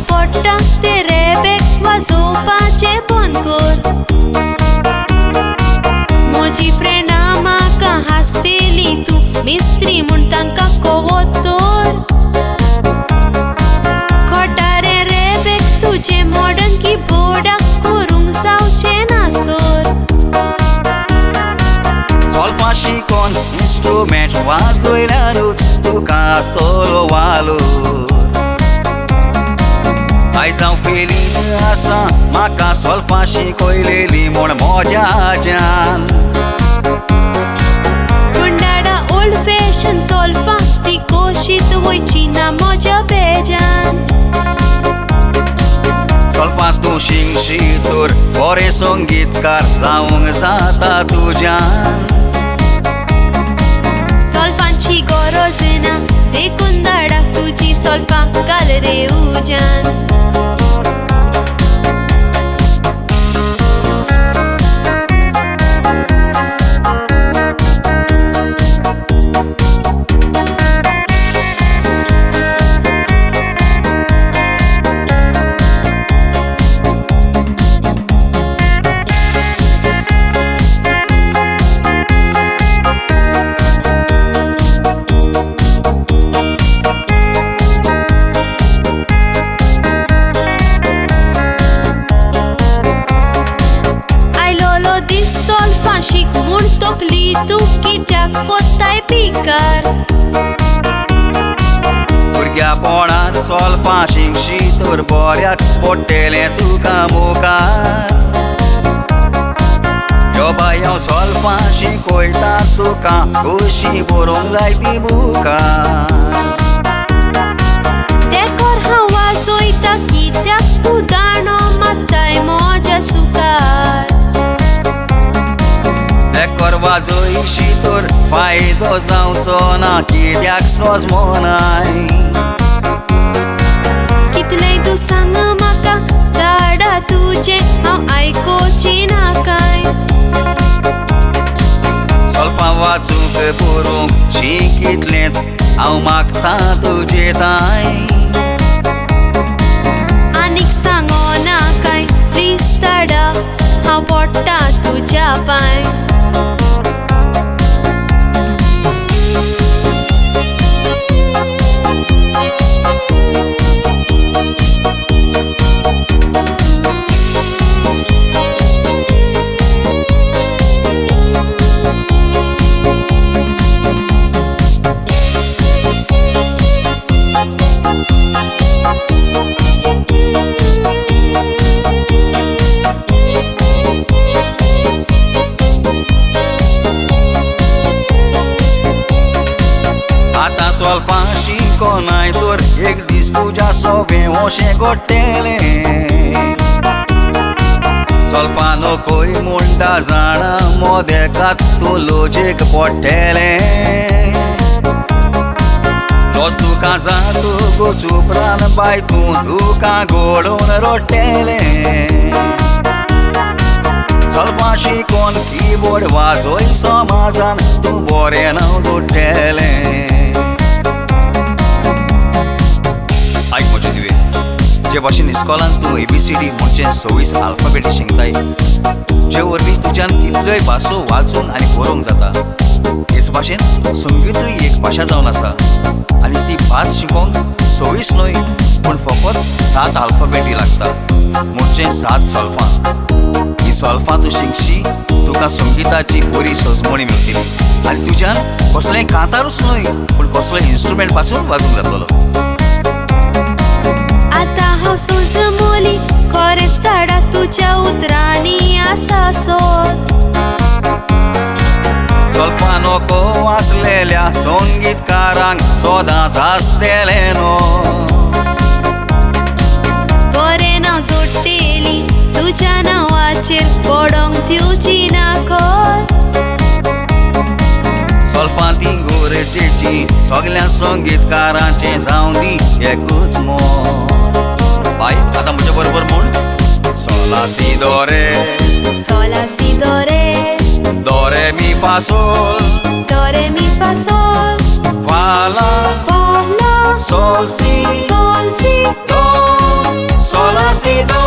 पोट्टाक ते रेबेक वाजोवपाचे बंद कर. म्हजी फ्रेंडा म्हाका हांसतेली तूं मिस्त्री म्हूण तांकां कोवत तर. खोटारे रेबेक तुजे मॉडर्न कीबोर्डाक करूंक जावचें ना सर. सॉल्फा शिकोन इन्स्ट्रुमेंट वाजयल्यारूच तुका आसतलो वालोर. आयज हांव फेलीज आसा म्हाका सॉल्फा शिकयलेली म्हूण मोज्याच्यान. पूण डाडा ओल्ड फॅशन सॉल्फा ती कोशीत वयची ना म्हज्या बेजान. सॉल्फा तूं शिंगशी तर बरें संगीतकार जावंक जाता तुज्यान. सॉल्फांची गरज ना देखून धाडा तुजी सॉल्फा घाल रे उज्यान. शिक म्हूण तकली तूं कित्याक कोत्ताय पिकार. भुरग्यापणान सॉल्फा शिंगशी तर बऱ्याक पडटलें तुका मुखार. यो बाय हांव सॉल्फा शिकयता तुका कशी बरोवंक जाय ती मुखार. तें कर हांव वाजयता कित्याक तूं दांडो मारताय म्हज्या सुखार. कर वाजयशी तर फायदो जावचो ना कित्याक सोज मोनाय. कितलेंय तूं सांग म्हाका धाडा तुजें हांव आयकोची ना काय. सॉल्फा वाचूंक बरोवंक शिकितलेंच हांव मागतां तुजे ताय. आनीक सांगो ना काय प्लीज धाडा हांव पडटा तुज्या पांय. आतां सॉल्फा शिकोनाय तर एक दीस तुज्या सोबें अशें घडटलें. सॉल्फा नकोय म्हूण धा जाणां मोदेकाक तूं लोजेक पडटलें. तोच तुका जातूं चुपरान बाय तूं तुका घडोवन रडटलें. सॉल्फा शिकोन कीबोर्ड वाजोय समाजान तूं बरें नांव जोडटलें. आयक म्हजे दिवे, जे भाशेन इस्कॉलान तूं ABCD म्हणचे 26 आल्फाबेटी शिकताय, जे वरवीं तुज्यान कितल्योय भासो वाचूंक आनी बरोवंक जाता. हेच भाशेन संगीतूय एक भाशा जावन आसा आनी ती भास शिकोवंक 26 न्हय पूण फकत 7 आल्फाबेटी लागता. म्हणचे 7 सॉल्फा. ही सॉल्फा तूं शिंकशी तुका संगीताची बरी सजमणी मेळटली आनी तुज्यान कसलेंय कांतारूच न्हय पूण कसलो इन्स्ट्रुमेंट पासून वाजूंक जातलो. आतां हांव सुजमोली खरेंच धाडा तुज्या उतरांनी आसा सोद. सॉल्फा नको वाचलेल्या संगीतकारांक सोदांच आसतलें न्हू. बरें नांव जोडटेली तुज्या नांवाचेर पडोंक दिवची ना खंय. सॉल्फा ती गरजेची सगळ्या संगीतकारांचें जावं दी एकूच मोल. बाय आतां म्हजे बरोबर म्हूण सोला सी दो रे सोला si though ray though re mi fa sol do re mi fa sol fa la la sol si sol si do sol la si though